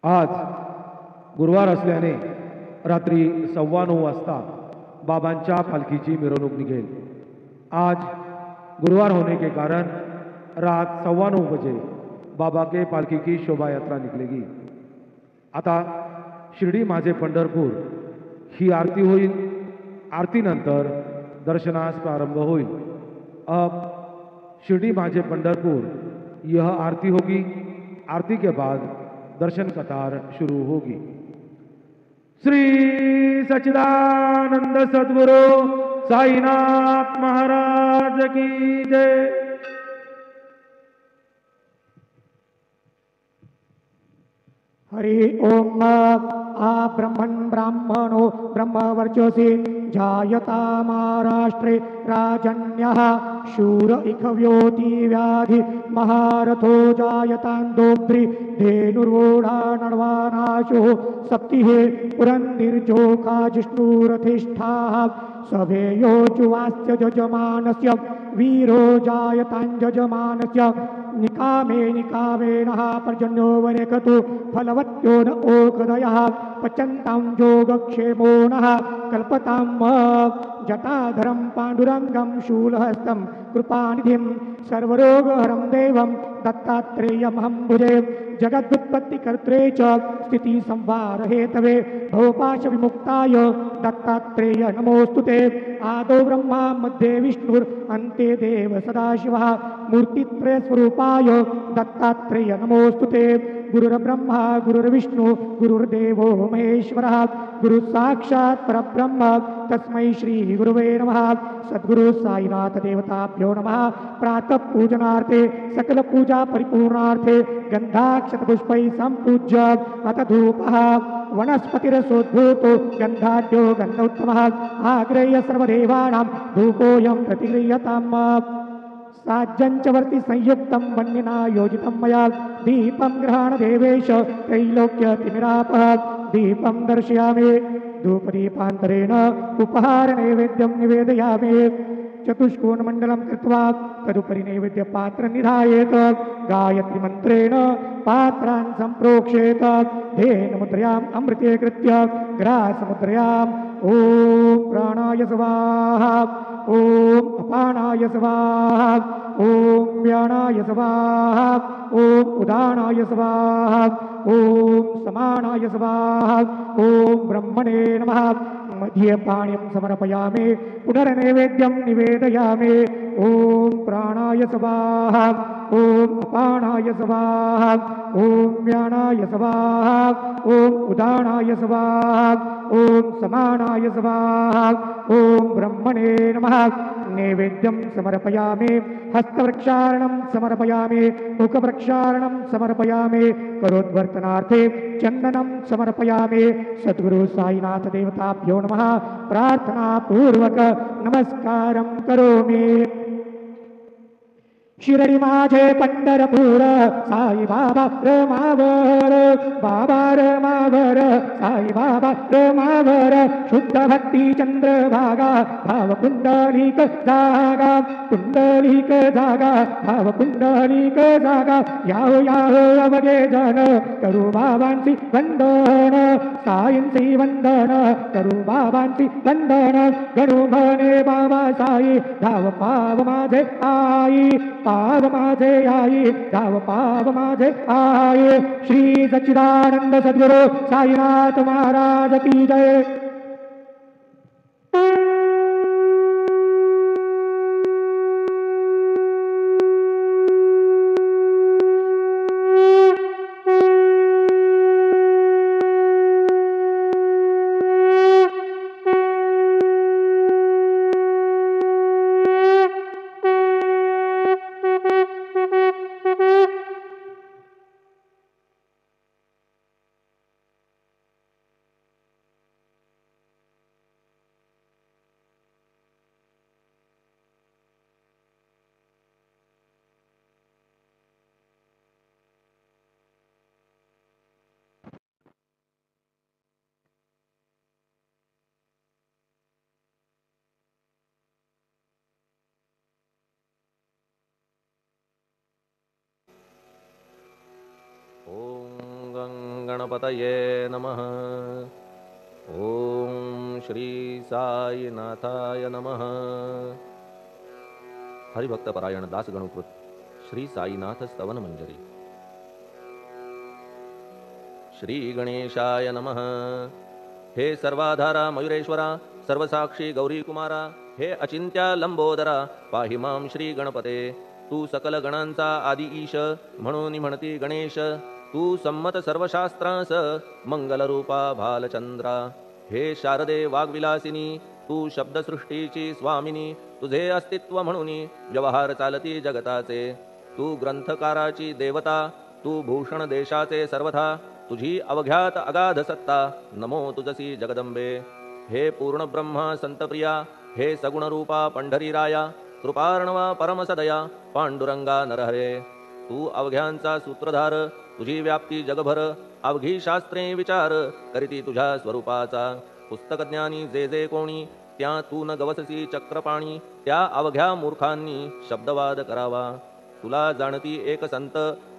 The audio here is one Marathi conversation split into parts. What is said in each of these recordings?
आज गुरुवार असल्याने रात्री 9:15 वाजता बाबांच्या पालखीची मिरवणूक निघेल। आज गुरुवार होने के कारण रात 9:15 बजे बाबा के पालखी की शोभा यात्रा निकलेगी। आता शिर्डी माझे पंढरपूर ही आरती होईल। आरती नंतर दर्शनास प्रारंभ होईल। अब शिर्डी माझे पंढरपुर यह आरती होगी। आरती के बाद दर्शन कतार शुरू होगी। श्री सच्चिदानंद सद्गुरु साईनाथ महाराज की जय। हरि ओम। आ ब्रह्मन् ब्राह्मणो ब्रह्मवर्चसि जायता महाराष्ट्रे राजन्यः शूर इखव्योति व्याधि महारथो जायतान्दोभ्रि धेनुर्वोढा नर्वानाशो सप्तिः पुरन्दिर्जोखा जिष्णुरथिष्ठाः सभेयो जुवास्य जजमानस्य वीरो जायताञ्जजमानस्य निकामेनः पर्जन्यो वरेकतु फलवत्यो न ओकदयः पचन्तां योगक्षेमो नः कल्पतां जटाधरं पाण्डुरङ्गं शूलहस्तं कृपानिधिं सर्वरोगहरं देवं दत्तात्रेयमहं भुजे। जगदुत्पत्तिकर्त्रे च स्थितिसंहारहेतवे भवपाशविमुक्ताय दत्तात्रेय नमोऽस्तुते। आदौ ब्रह्मा मध्ये विष्णुरन्ते देव सदाशिवः मूर्तित्रयस्वरूपाय दत्तात्रेय नमोऽस्तुते। गुरुर्ब्रह्मा गुरुर्विष्णु गुरुर्देवो महेश्वरः गुरुसाक्षात् परब्रह्म तस्मै श्री गुरुवे नमः। सद्गुरु साईनाथ देवताभ्यो नमः। प्रातः पूजनार्थे सकल पूजा परिपूर्णार्थे गन्धाक्षतपुष्पैः सम्पूज्य अथ धूपः वनस्पतिरसोद्भूतो गन्धाढ्यो गन्धोत्तमः आग्रेय सर्वदेवानां धूपोऽयं प्रतिगृह्यताम्। साज्जञ्चवर्ति संयुक्तं वन्यना योजितं मया दीपं गृहाण देवेश त्रैलोक्यतिमिरापः। दीपं दर्शयामि धूपदीपान्तरेण उपहारनैवेद्यं निवेदयामि। चतुष्कोणमण्डलं कृत्वा तदुपरि नैवेद्यपात्रं निधायेत। गायत्रीमन्त्रेण पात्रान् सम्प्रोक्षेत। धेनुमुद्रयाम् अमृते कृत्य ग्रासमुद्रयाम् ॐ प्राणाय स्वाहा ॐ अपानाय स्वाहा ॐ व्यानाय स्वाहा ॐ उदानाय स्वाहा ॐ समानाय स्वाहा ॐ ब्रह्मणे नमः। मध्यपाणिं समर्पयामि पुनर्नैवेद्यं निवेदयामि। ॐ प्राणाय स्वाहा ॐ अपानाय स्वाहा ॐ व्यानाय स्वाहा ॐ उदानाय स्वाहा ॐ समानाय स्वाहा ॐ ब्रह्मणे नमः। नैवेद्यं समर्पयामि। हस्तवृक्षारणं समर्पयामि। मुखवृक्षारणं समर्पयामि। करोद्वर्तनार्थे चन्दनं समर्पयामि। सद्गुरु साईनाथ देवताभ्यो नमः। प्रार्थनापूर्वक नमस्कारं करोमि। शिरडी माझे पंढरपूर साई बाबा रमावर बाबा रमावर साई बाबा रमावर शुद्ध भक्ती चंद्रभागा भाव कुंडलिक जागा कुंडलिक जागा भाव कुंडलिक जागा याहो याहो अवघे जन करू बाबांची वंदन साईंची वंदन करू बाबांची वंदन गणू म्हणे बाबा साई धाव पाव माझे आई पाव माझे आई धाव पाव माझे आई। श्री सच्चिदानंद सद्गुरु साईनाथ महाराज की जय। गणपतये नमः। ओम श्री साईनाथाय नमः। हरिभक्तपरायण दास गणुकृत श्री साईनाथ स्तवन मंजरी। श्री गणेशाय नमः। हे सर्वाधारा मयुरेश्वरा, सर्वसाक्षी गौरी कुमारा, हे अचिंत्या लंबोदरा, पाहि मां श्री गणपते। तू सकल गणांचा आदि ईश, म्हणून म्हणती गणेश। तू संमत सर्वशास्त्रांस, मंगलरूपा भालचंद्रा। हे शारदे वाग्विलासिनी, तू शब्दसृष्टीची स्वामिनी। तुझे अस्तित्व म्हणून व्यवहार चालती जगताचे। तू ग्रंथकाराची देवता, तू भूषण देशाचे सर्वथा। तुझी अवघ्यात अगाध सत्ता, नमो तुझसी जगदंबे। हे पूर्ण ब्रह्मा संतप्रिया, हे सगुण रूपा पंढरीराया। कृपार्णवा परमसदया, पांडुरंगा नरहरे। तू अवघ्यांचा सूत्रधार, तुझी व्याप्ती जगभर। अवघी शास्त्रे विचार, करीती तुझ्या स्वरूपाचा। पुस्तकज्ञानी जे जे कोणी, त्या तू न गवससी चक्रपाणी। त्या अवघ्या मूर्खांनी शब्दवाद करावा। तुला जाणती एक संत,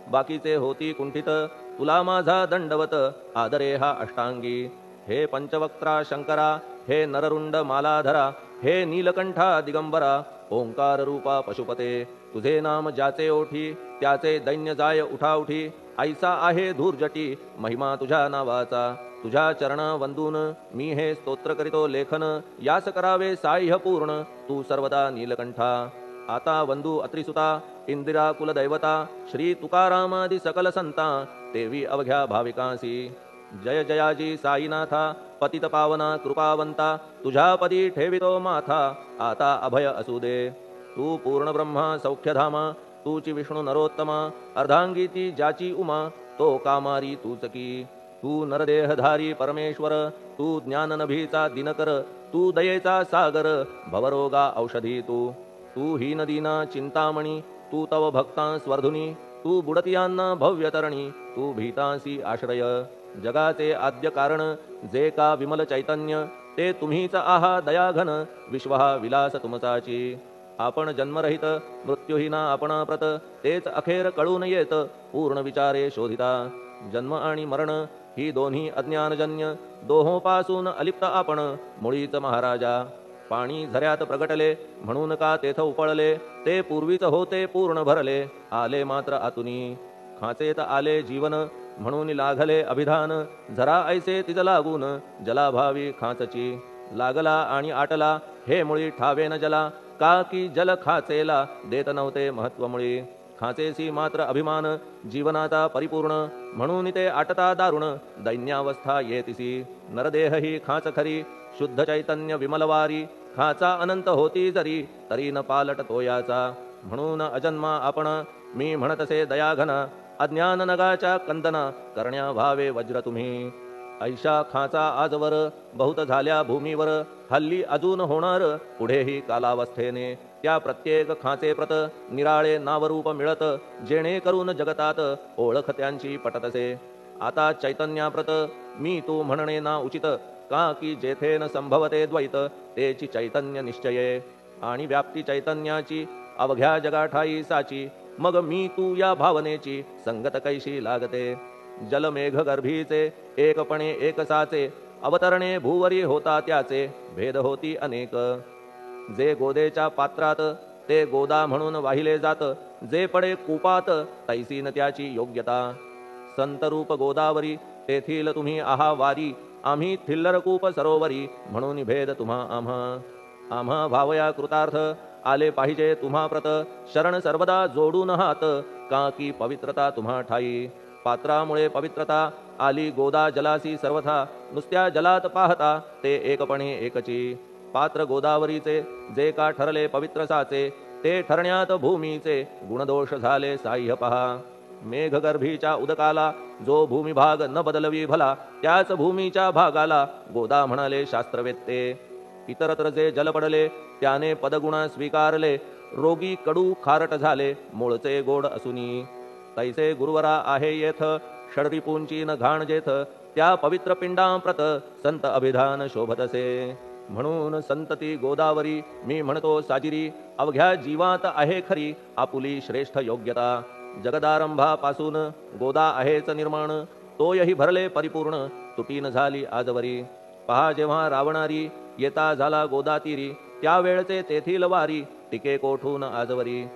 बाकीचे होती कुंठित। तुला माझा दंडवत, आदरे हा अष्टांगी। हे पंचवक्त्रा शंकरा, हे नररुंड मालाधरा। हे नीलकंठा दिगंबरा, ओंकार रूपा पशुपते। तुझे नाम ज्याचे ओठी, त्याचे दैन्य जाय उठाउठी। ऐसा आहे धूर्जटी, महिमा तुझ्या नावाचा। तुझ्या चरणा वंदून मी हे स्तोत्र करीतो लेखन। यास करावे साह्य पूर्ण, तू सर्वदा नीलकंठा। आता वंदू अत्रिसुता, इंदिरा कुलदैवता। श्री तुकारामादि सकल संता, देवी अवघ्या भाविकांसी। जय जयाजी साईनाथा, पतित पावना कृपावंता। तुझ्या पदी ठेवितो माथा, आता अभय असू दे। तू पूर्ण ब्रह्मा सौख्यधामा, तूची विष्णू नरोत्तमा। अर्धांगी ती ज्याची उमा, तो कामारी तूच की। तू नरदेहधारी परमेश्वर, तू ज्ञाननभीचा दिनकर। तू दयेचा सागर, भवरोगा औषधी तू। तू हीन दीना चिंतामणी, तू तव भक्तां स्वर्धुनी। तू बुडतियांना भव्यतरणी, तू भीतांसी आश्रय। जगाचे आद्य कारण, जे का विमल चैतन्य। ते तुम्हीच आहा दयाघन, विश्वहा विलास तुमचाची। आपण जन्मरहित, मृत्यूहीना आपणा प्रत। तेच अखेर कळून येत, पूर्ण विचारे शोधिता। जन्म आणि मरण ही दोन्ही अज्ञानजन्य, दोहोपासून अलिप्त आपण मुळीच महाराजा। पाणी झऱ्यात प्रगटले, म्हणून का तेथ उपळले। ते पूर्वीच होते पूर्ण भरले, आले मात्र आतुनी। खाचेत आले जीवन, म्हणून लागले अभिधान। झरा ऐसे तिज लागून, जलाभावी खाचची। लागला आणि आटला, हे मुळी ठावेन जला। का की जल खाचेला, देत नव्हते महत्व मुळी। खाचेसी मात्र अभिमान, जीवनाचा परिपूर्ण। म्हणून ते आटता दारुण, दैन्यावस्था येतिसी। नरदेह ही खाच खरी, शुद्ध चैतन्य विमलवारी। खाचा अनंत होती जरी, तरी न पालट तोयाचा। म्हणून अजन्मा आपण, मी म्हणतसे दयाघन। अज्ञान नगाच्या कंदना, करण्या व्हावे वज्र तुम्ही। ऐशा खाचा आजवर, बहुत झाल्या भूमीवर। हल्ली अजून होणार, पुढेही कालावस्थेने। त्या प्रत्येक खाचे प्रत, निराळे नावरूप मिळत। जेणे करून जगतात, ओळख त्यांची पटतसे। आता चैतन्याप्रत, मी तू म्हणणे ना उचित। का की जेथे न संभवते द्वैत, तेची चैतन्य निश्चये। आणि व्याप्ती चैतन्याची, अवघ्या जगाठाई साची। मग मी तू या भावनेची, संगत कैशी लागते। जलमेघ गर्भीचे, एकपणे एकसाचे। अवतरणे भूवरी होता त्याचे, भेद होती अनेक। जे गोदेच्या पात्रात, ते गोदा म्हणून वाहिले जात। जे पडे कूपात, तैसी न त्याची योग्यता। संतरूप गोदावरी, तेथील तुम्ही आहा वारी। आम्ही थिल्लरकूप सरोवरी, म्हणून भेद तुम्हा आम्हा। आम्हा भावया कृतार्थ, आले पाहिजे तुम्हा प्रत। शरण सर्वदा जोडून हात, का की पवित्रता तुम्हा ठाई। पात्रामुळे पवित्रता, आली गोदा जलासी सर्वथा। नुसत्या जलात पाहता, ते एकपणे एकची। पात्र गोदावरीचे, जे का ठरले पवित्र साचे। ते ठरण्यात भूमीचे, गुणदोष झाले साह्य पहा। मेघगर्भीच्या उदकाला, जो भूमिभाग न बदलवी भला। त्याच भूमीच्या भागाला, गोदा म्हणाले शास्त्रवेत्ते। इतरत्र जे जल पडले, त्याने पदगुणा स्वीकारले। रोगी कडू खारट झाले, मूळचे गोड असुनी। तैसे गुरुवरा आहे येथ, षडरिपूंची न घाण जेथ। त्या पवित्र पिंडांप्रत, संत अभिधान शोभतसे। म्हणून संतती गोदावरी, मी म्हणतो साजिरी। अवघ्या जीवात आहे खरी, आपुली श्रेष्ठ योग्यता। जगदारंभापासून गोदा आहेच निर्माण। तोयही भरले परिपूर्ण तुटीन झाली आजवरी. पहा जेव्हा रावणारी येता झाला गोदातीरी, त्यावेळचे तेथील वारी टिके कोठून आजवरी.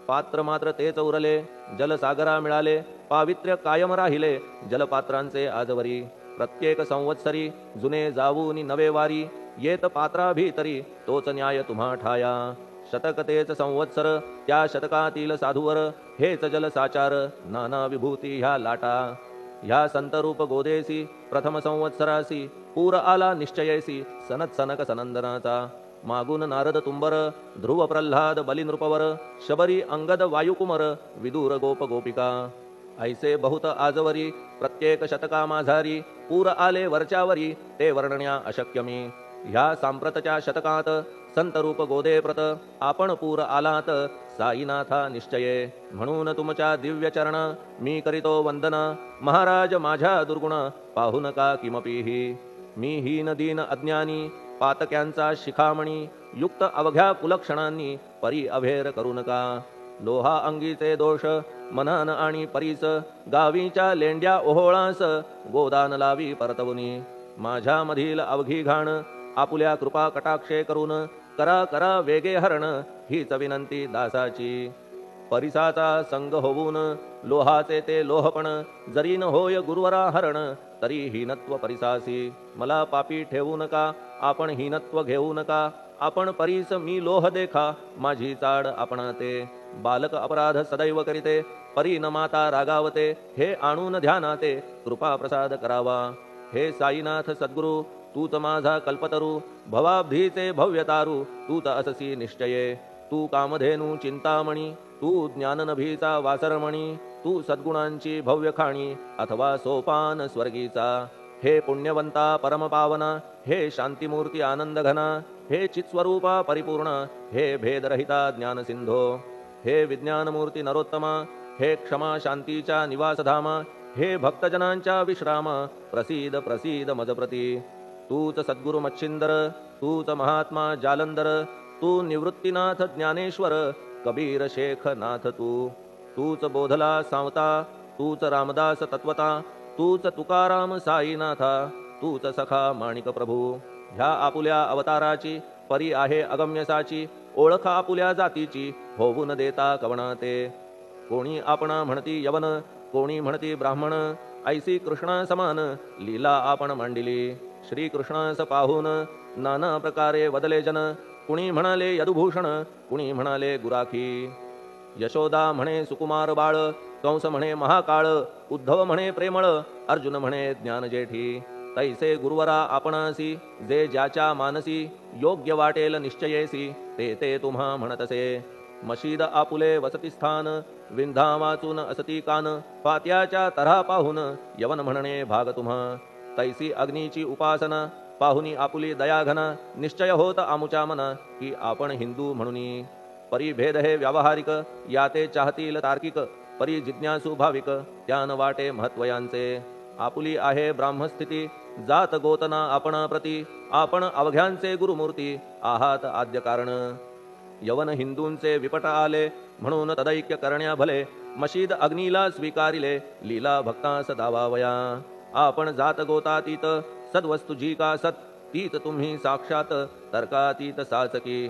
पात्र मात्र तेच उरले जलसागरा मिळाले, पावित्र्य कायम राहिले जलपात्रांचे आजवरी. प्रत्येक संवत्सरी जुने जाऊन नवे वारी, येत पात्रा भीतरी तोच न्याय तुम्हा ठाया. शतक तेच संवत्सर त्या शतकातील साधूवर, हेच जल साचार नाना विभूती ह्या लाटा. ह्या संतरूप गोदेसी प्रथम संवत्सरासी, पूर आला निश्चयेसी सनत सनक सनंदनाचा. मागून नारद तुंबर ध्रुव प्रल्हाद बलिनृपवर, शबरी अंगद वायुकुमर विदूर गोप गोपिका. ऐसे बहुत आजवरी प्रत्येक शतका माझारी, पूर आले वरच्यावरी ते वर्णण्या अशक्यमी. ह्या सांप्रतच्या शतकात संतरूप गोदे प्रत, आपण पूर आलात साईनाथा निश्चये. म्हणून तुमच्या दिव्य चरण मी करीतो वंदना, महाराज माझ्या दुर्गुण पाहू नका किमपीही. मी हीन दीन अज्ञानी पातक्यांचा शिखामणी, युक्त अवघ्या कुलक्षणांनी परी अभेर करू नका. लोहा अंगीचे दोष मनान आणि परीस, गावीच्या लेंड्या ओहोळास गोदान लावी परतवुनी. माझ्या मधील अवघी घाण आपुल्या कृपा कटाक्षे करून, करा करा वेगे हरण हीच विनंती दासाची. परिसाचा संग होऊन लोहाचे ते लोहपण, जरी न होय गुरुवरा हरण तरी हीनत्व परिसासी. मला पापी ठेवू नका आपण हीनत्व घेऊ नका, आपण परीस मी लोह देखा माझी चाड आपणाते. बालक अपराध सदैव करीते परी न माता रागावते, हे आणून ध्यानाते कृपा प्रसाद करावा. हे साईनाथ सद्गुरु तूच माझा कल्पतरू, भवाब्धीचे भव्यतारू तूच अससी निश्चये. तू कामधेनू चिंतामणी, तू ज्ञाननभीचा वासरमणी, तू सद्गुणांची भव्य खाणी अथवा सोपान स्वर्गीचा. हे पुण्यवंता परमपावना, हे शांतिमूर्ती आनंदघना, हे चित्स्वरूपा परिपूर्ण, हे भेदरहिता ज्ञानसिंधो. हे विज्ञानमूर्ती नरोत्तमा, हे क्षमा शांतीच्या निवासधामा, हे भक्तजनांच्या विश्रामा, प्रसीद प्रसीद मजप्रती. तूच सद्गुरु मच्छिंदर, तूच महात्मा जालंधर, तू निवृत्तीनाथ ज्ञानेश्वर, कबीर शेख नाथ तू. तूच बोधला सांवता, तूच रामदास तत्वता, तूच तुकाराम साईनाथा, तूच सखा माणिक प्रभू. ह्या आपुल्या अवताराची परी आहे अगम्यसाची, ओळख आपुल्या जातीची होऊन देता कवणाते. कोणी आपणा म्हणती यवन, कोणी म्हणती ब्राह्मण, ऐसी कृष्णा समान लीला आपण मांडिली. श्रीकृष्णास पाहून नाना प्रकारे वदले जन, कुणी म्हणाले यदुभूषण, कुणी म्हणाले गुराखी. यशोदा म्हणे सुकुमार बाळ, कंस म्हणे महाकाळ, उद्धव म्हणे प्रेमळ, अर्जुन म्हणे ज्ञानजेठी. तैसे गुरुवरा आपणासी, जे ज्याच्या मानसी योग्य वाटेल निश्चयेसी, ते ते तुम्हा म्हणतसे. मशीद आपुले वसतिस्थान, विंधा वाचून असती कान, पात्याच्या तऱ्हा पाहून यवन म्हणणे भाग तुम्हा. तैसी अग्नीची उपासना पाहुनी आपुली दयाघना, निश्चय होत आमुच्या मना की आपण हिंदू म्हणूनी. परी भेद हे व्यावहारिक, याते चाहतील तार्किक, परी जिज्ञासू भाविक त्यान वाटे महत्वयांचे. आपुली आहे ब्राह्मस्थिती, जात गोतना आपणा प्रती, आपण अवघ्यांचे गुरुमूर्ती आहात आद्य कारण. यवन हिंदूंचे विपट आले म्हणून तदैक्य करण्या भले, मशीद अग्नीला स्वीकारिले लीला भक्तास दावावया. आपण जात गोतातीत, सद्वस्तू जी का सत, तीत तुम्ही साक्षात तर्कातीत साचकी.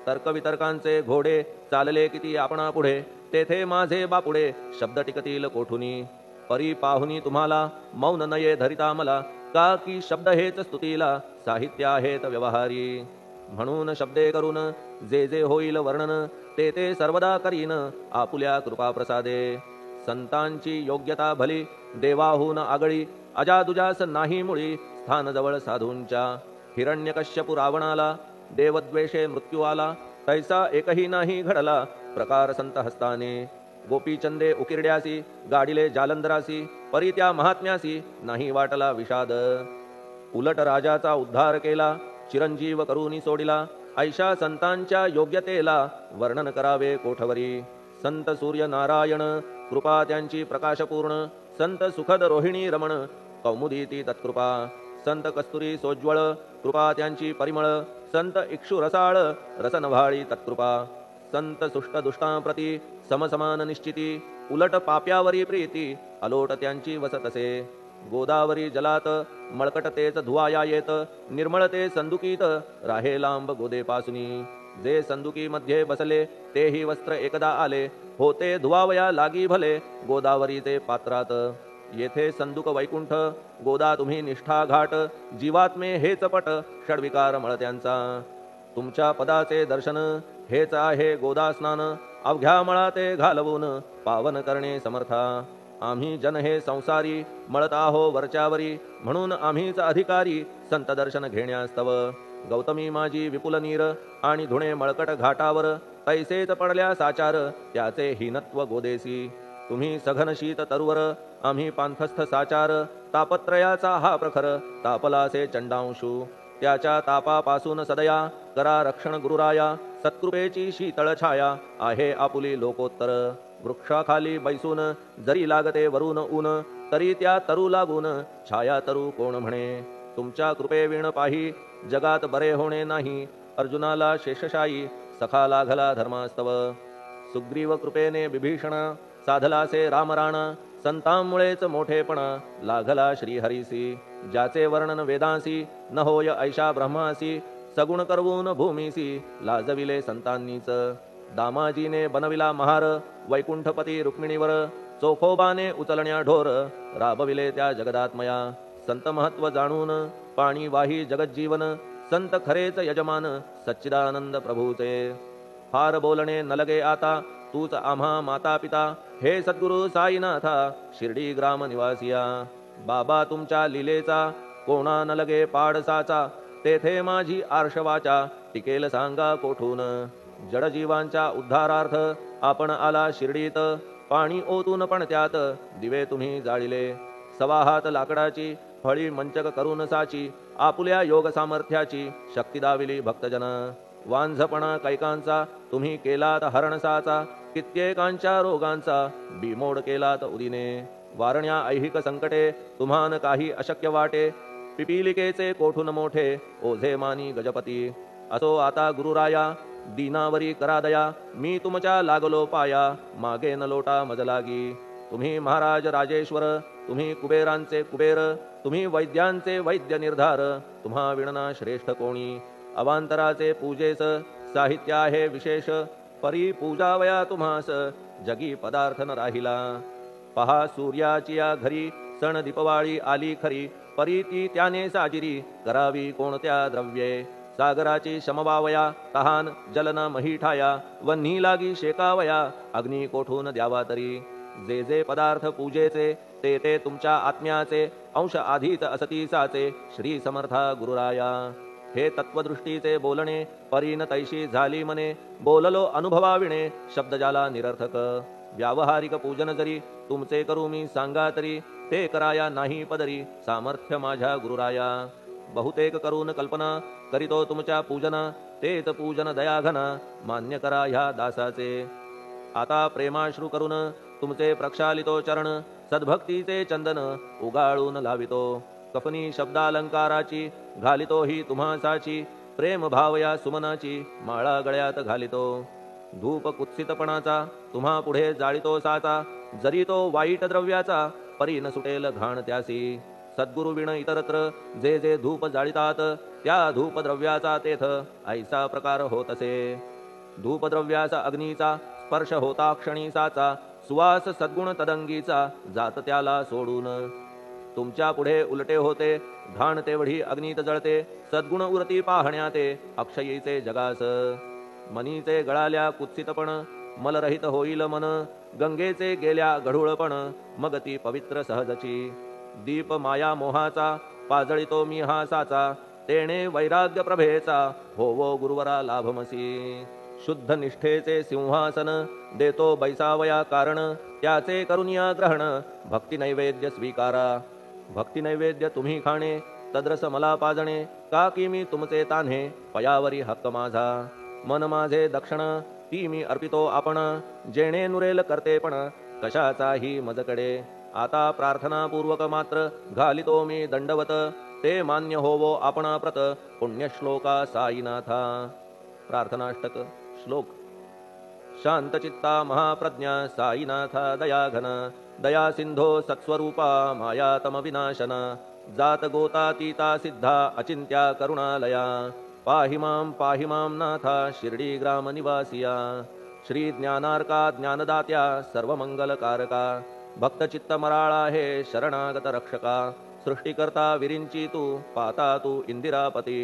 तर्कवितर्कांचे घोडे चालले किती आपणा पुढे, तेथे माझे बापुडे शब्द टिकतील कोठुनी. परी पाहुनी तुम्हाला मौन नये धरिता मला, का की शब्द हेच स्तुतीला साहित्य आहेत व्यवहारी. म्हणून शब्दे करून जे जे होईल वर्णन, ते ते सर्वदा करीन आपुल्या कृपा प्रसादे. संतांची योग्यता भली देवाहून आगळी, अजादुजास नाही मुळी स्थान जवळ साधूंच्या. हिरण्यकश्यपु रावणाला देवद्वेषे मृत्यू आला, तैसा एकही नाही घडला प्रकार संत हस्ताने. गोपीचंदे उकिरड्यासी, गाडिले जालंधरासी, परी त्या महात्म्यासी नाही वाटला विषाद. उलट राजाचा उद्धार केला, चिरंजीव करूनी सोडिला, ऐशा संतांच्या योग्यतेला वर्णन करावे कोठवरी. संत सूर्य नारायण कृपा त्यांची प्रकाशपूर्ण, संत सुखद रोहिणी रमण कौमुदी ती तत्कृपा. संत कस्तुरी सोज्वळ कृपा त्यांची परिमळ, संत इक्षु रसाळ रसनभाळी तत्कृपा. संत सुष्ट दुष्टांप्रती समसमान निश्चिती, उलट पाप्यावरी प्रीती अलोट त्यांची वसतसे. गोदावरी जलात मळकट तेच धुवाया येत निर्मळ ते संदुकीत राहे लांब गोदेपासुनी जे संदुकी मध्ये बसले तेही वस्त्र एकदा आले होते धुवावया लागी भले गोदावरीचे पात्रात येथे संदुक वैकुंठ गोदा तुम्ही निष्ठा घाट जीवात्मे हेच पट षडविकार मळत्यांचा तुमच्या पदाचे दर्शन हेच आहे गोदा स्नान अवघ्या मळा ते घालवून पावन करणे समर्था आम्ही जन हे संसारी मळत आहो वरच्यावरी म्हणून आम्हीच अधिकारी संत दर्शन घेण्यास्तव गौतमी माझी विपुल नीर आणि धुणे मळकट घाटावर तैसेच पडल्या साचार त्याचे हीनत्व गोदेसी तुम्ही सघन शीत तरुवर आम्ही पांथस्थ साचार तापत्रयाचा हा प्रखर तापलासे चंडांशू त्याच्या तापापासून सदया करा रक्षण गुरुराया सत्कृपेची शीतळ छाया आहे आपुली लोकोत्तर वृक्षाखाली बैसून जरी लागते वरून ऊन तरी त्या तरू लागून छाया तरू कोण म्हणे तुमच्या कृपेविण पाही जगात बरे होणे नाही अर्जुनाला शेषशायी सखा लागला धर्मास्तव सुग्रीव कृपेने विभीषण साधलासे रामराण संतांमुळेच मोठेपणा लागला श्रीहरीसी ज्याचे वर्णन वेदांसी न होय ऐशा ब्रह्मासी सगुण करवून भूमीसी लाजविले संतांनीच दामाजीने बनविला महार वैकुंठपती रुक्मिणीवर चोखोबाने उचलण्या ढोर राबविले त्या जगदात्मया संत महत्व जाणून पाणी वाही जगज्जीवन संत खरेच यजमान सच्चिदानंद प्रभूचे फार बोलणे न लगे आता तूच आम्हा माता पिता हे सद्गुरु साईनाथा शिर्डी ग्राम निवासिया बाबा तुमच्या लीलेचा कोणा न लगे पाडसाचा तेथे माझी आर्षवाचा टिकेल सांगा कोठून जडजीवांच्या उद्धारार्थ आपण आला शिर्डीत पाणी ओतून पण त्यात दिवे तुम्ही जाळिले सवा हात लाकडाची फळी मंचक करून साची आपुल्या योग सामर्थ्याची शक्ती दाविली भक्तजन वांझपणा कैकांचा तुम्ही केलात हरणसाचा कित्येकांच्या रोगांचा बिमोड केलात उदिने वारण्या ऐहिक संकटे तुम्हान काही अशक्य वाटे पिपीलिकेचे कोठून मोठे ओझे मानी गजपती असो आता गुरुराया दीनावरी करा दया मी तुमच्या लागलो पाया मागे न लोटा मजलागी तुम्ही महाराज राजेश्वर तुम्ही कुबेरांचे कुबेर तुम्ही वैद्यांचे वैद्य निर्धार तुम्हा विणना श्रेष्ठ कोणी अवांतराचे पूजेस साहित्य आहे विशेष परी पूजावया तुम्हास जगी पदार्थ न राहिला पहा सूर्याची या घरी सण दीपवाळी आली खरी परी ती त्याने साजिरी करावी कोणत्या द्रव्ये सागराची शमवावया तहान जलन महीठाया वन्ही लागी शेकावया अग्नी कोठून द्यावा तरी जे जे पदार्थ पूजेचे ते ते तुमच्या आत्म्याचे अंश आधीच असतीसाचे श्री समर्था गुरुराया हे तत्वदृष्टीचे बोलणे परीन तैशी झाली मने बोललो अनुभवाविणे शब्द जाला निरर्थक व्यावहारिक पूजन जरी तुमचे करू मी सांगा तरी ते कराया नाही पदरी सामर्थ्य माझ्या गुरुराया बहुतेक करून कल्पना करीतो तुमच्या पूजना तेच पूजन दयाघन मान्य करा ह्या दासाचे आता प्रेमाश्रू करून तुमचे प्रक्षालितो चरण सद्भक्तीचे चंदन उगाळून लावितो कफनी शब्दालंकाराची घालितो ही तुम्हासाची प्रेम भावया सुमनाची माळा गळ्यात घालितो धूप कुत्सितपणाचा तुम्हा पुढे जाळितो साचा जरी तो वाईट द्रव्याचा परी न सुटेल घाण त्यासी सद्गुरु विण इतरत्र जे जे धूप जाळितात त्या धूप द्रव्याचा तेथ ऐसा प्रकार होत असे धूपद्रव्याचा अग्नीचा स्पर्श होता क्षणी साचा सुवास सद्गुण तदंगीचा जात त्याला सोडून तुमच्या पुढे उलटे होते घाण तेवढी अग्नीत जळते सद्गुण उरती पाहण्याते अक्षयीचे जगास मनीचे गळाल्या कुत्सितपण मलरहित होईल मन गंगेचे गेल्या गढूळपण मग ती पवित्र सहजची दीप माया मोहाचा पाजळितो मी हा साचा तेणे वैराग्य प्रभेचा होवो गुरुवरा लाभमसी शुद्ध निष्ठेचे सिंहासन देतो बैसावया कारण त्याचे करुनिया ग्रहण भक्ती नैवेद्य स्वीकारा भक्ती नैवेद्य तुम्ही खाणे तद्रस मला पाजणे का की मी तुमचे तान्हे पयावरी हक्क माझा मन माझे दक्षिण ती मी अर्पितो आपण जेणे नुरेल करतेपण कशाचाही मजकडे आता प्रार्थनापूर्वक मात्र घालितो मी दंडवत ते मान्य होवो आपणाप्रत पुण्यश्लोका साईनाथा प्रार्थनाष्टक श्लोक शांतचित्ता महाप्रज्ञा साईनाथा दयाघन दया सिंधो सत्स्वरूपा मायातम विनाशन जात गोतातीता सिद्धा अचिंत्या करुणालया पाहि मां नाथा शिर्डी ग्राम निवासिया श्री ज्ञानार्का ज्ञानदात्या सर्वमंगलकारका भक्तचित्त मराळा हे शरणागत रक्षका सृष्टिकर्ता विरिंची तू पाता तू इंदिरापती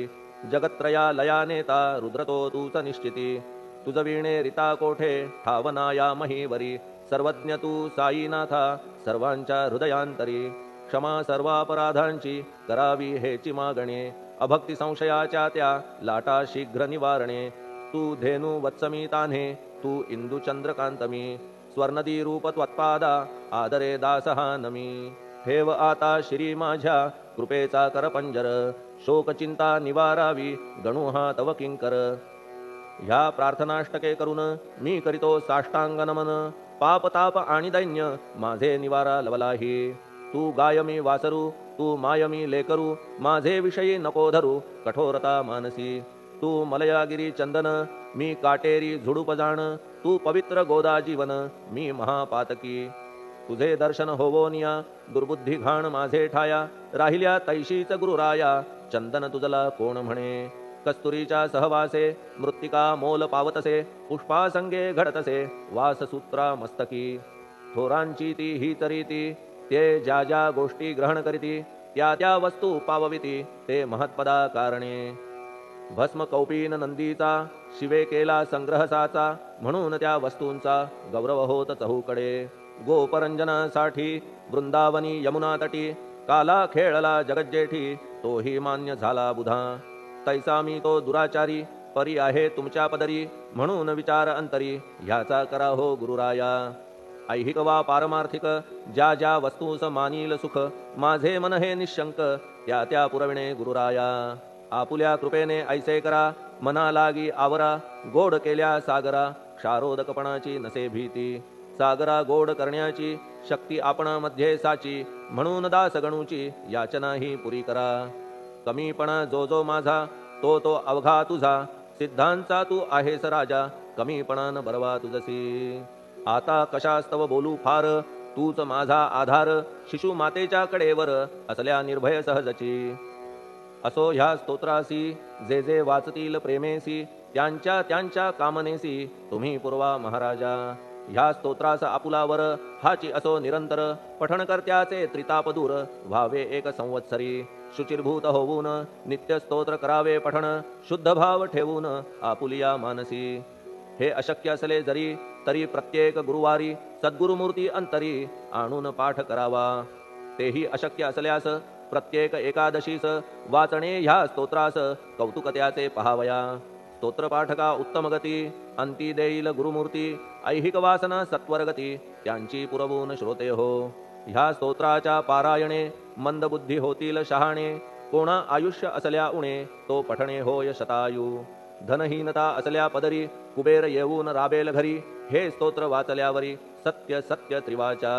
जगत्त्रया लया नेता रुद्रतो तूच निश्चिती तुझ वीणे रिता कोठे ठावनाया महीवरी सर्वज्ञ तू साईनाथा सर्वांच्या हृदयांतरी क्षमा सर्वापराधांची करावी हेची मागणे अभक्ती संशयाच्या त्या लाटा शीघ्र निवारणे तू धेनु वत्समी तान्हे तू इंदू चंद्रकांतमी स्वर्णदी रूप त्वत्पादा आदरे दासहा नमी ठेव आता श्री माझ्या कृपेचा करपंजर शोकचिंता निवारावी गणू हा तव किंकर ह्या प्रार्थनाष्टके करून मी करीतो साष्टांग नमन पाप ताप आणि दैन्य माझे निवारा लवलाही तू गायमी वासरू तू मायमी लेकरू माझे विषयी नको धरू कठोरता मानसी तू मलयागिरी चंदन मी काटेरी झुडूप जाण तू पवित्र गोदा जीवन मी महापातकी तुझे दर्शन होवोनिया दुर्बुद्धी घाण माझे ठाया राहिल्या तैशीच गुरुराया चंदन तुझला कोण म्हणे कस्तुरीच्या सहवासे मृत्तिका मोल पावतसे पुष्पासंगे घडतसे वाससूत्रा मस्तकी थोरांची ती हीच रीती ते ज्या ज्या गोष्टी ग्रहण करीती त्या त्या वस्तू पावविती ते महत्पदा कारणे भस्म कौपीन नंदीचा शिवे केला संग्रह साचा म्हणून त्या वस्तूंचा गौरव होत चहूकडे गोपरंजनासाठी वृंदावनी यमुना तटी काला खेळला जगज्जेठी तोही मान्य झाला बुधा तैसा मी तो दुराचारी परी आहे तुमच्या पदरी म्हणून विचार अंतरी ह्याचा करा हो गुरुराया ऐहिक वा पारमार्थिक ज्या ज्या वस्तूस मानील सुख माझे मन हे निशंक त्या त्या पुरविणे गुरुराया आपुल्या कृपेने ऐसे करा मना लागी आवरा गोड केल्या सागरा क्षारोदकपणाची नसे भीती सागरा गोड करण्याची शक्ती आपण मध्ये साची म्हणून दास गणूची याचना ही पुरी करा कमीपणा जो जो माझा तो तो अवघा तुझा सिद्धांचा तू आहेस राजा कमीपणान बरवा तुझसी आता कशास्तव बोलू फार तूच माझा आधार शिशु मातेच्या कडेवर असल्या निर्भय सहजची असो ह्या स्तोत्रासी जे जे वाचतील प्रेमेसी त्यांच्या त्यांच्या कामनेसी तुम्ही पुरवा महाराजा ह्या स्तोत्रास आपुलावर हाची असो निरंतर पठणकर्त्याचे त्रितापदूर व्हावे एक संवत्सरी शुचिर्भूत होऊन नित्य स्तोत्र करावे पठण शुद्ध भाव ठेवून आपुलिया मानसी हे अशक्य असले जरी तरी प्रत्येक गुरुवारी सद्गुरुमूर्ती अंतरी आणून पाठ करावा तेही अशक्य असल्यास प्रत्येक एकादशीस वाचणे ह्या स्तोत्रास कौतुकत्याचे पहावया स्तोत्रपाठका उत्तम गती अंती देईल गुरुमूर्ती ऐहिक वासना सत्वरगती त्यांची पुरवून श्रोते हो ह्या स्तोत्राच्या पारायणे मंदबुद्धी होतील शहाणे कोणा आयुष्य असल्या उणे तो पठणे होय शतायू धनहीनता असल्या पदरी कुबेर येऊन राबेल घरी हे स्तोत्र वाचल्यावरी सत्य सत्य त्रिवाचा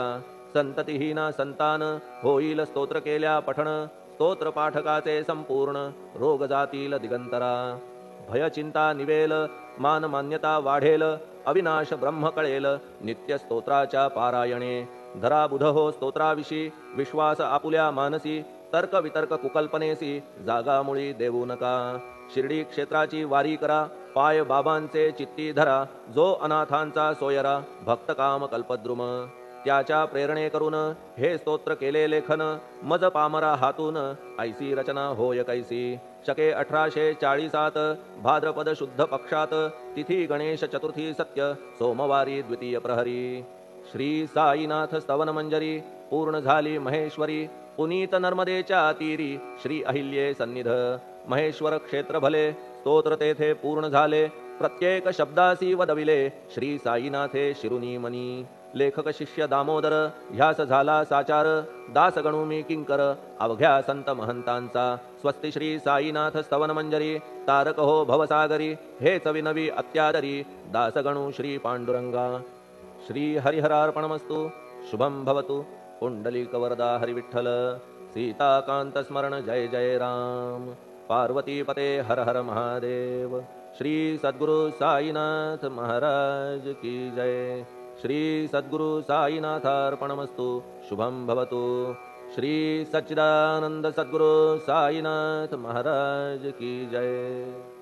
संततिहीना संतान होईल स्तोत्र केल्या पठण स्तोत्र पाठकाचे संपूर्ण रोग जातील दिगंतरा भय चिंता निवेल मान मान्यता वाढेल अविनाश ब्रह्म कळेल नित्य स्तोत्राच्या पारायणे धरा बुध हो स्तोत्राविषयी विश्वास आपुल्या मानसी तर्क वितर्क कुकल्पनेसी जागामुळी देऊ नका शिर्डी क्षेत्राची वारी करा पाय बाबांचे चित्ती धरा जो अनाथांचा सोयरा भक्त काम कल्पद्रुम त्याच्या प्रेरणे करून हे स्तोत्र केले लेखन मज पामरा हातून ऐसी रचना होय कैसी शके 1840 भाद्रपद शुद्ध पक्षात तिथी गणेश चतुर्थी सत्य सोमवारी द्वितीय प्रहरी श्री साईनाथ स्तवन मंजरी पूर्ण झाली महेश्वरी पुनीत नर्मदेच्या तीरी श्री अहिल्ये सन्निध महेश्वर क्षेत्र भले स्तोत्र तेथे पूर्ण झाले प्रत्येक शब्दासी वदविले श्री साईनाथे शिरुनी मनी लेखक शिष्य दामोदर ह्यास झाला साचार दास गणू मी किंकर अवघ्या संत महंतांचा स्वस्ति श्री साईनाथ स्तवन मंजरी तारक हो भवसागरी हेच विनवी अत्यादरी दास गणू श्री पांडुरंगा श्री हरिहरार्पणमस्तु शुभम भवतु पुंडलिक वरदा हरिविठ्ठल सीताकांत स्मरण जय जय राम पार्वतीपते हर हर महादेव। श्री सद्गुरु साईनाथ महाराज की जय। श्री सद्गुरु साईनाथार्पणमस्तु। शुभं भवतु। श्री सच्चिदानंद सद्गुरु साईनाथ महाराज की जय।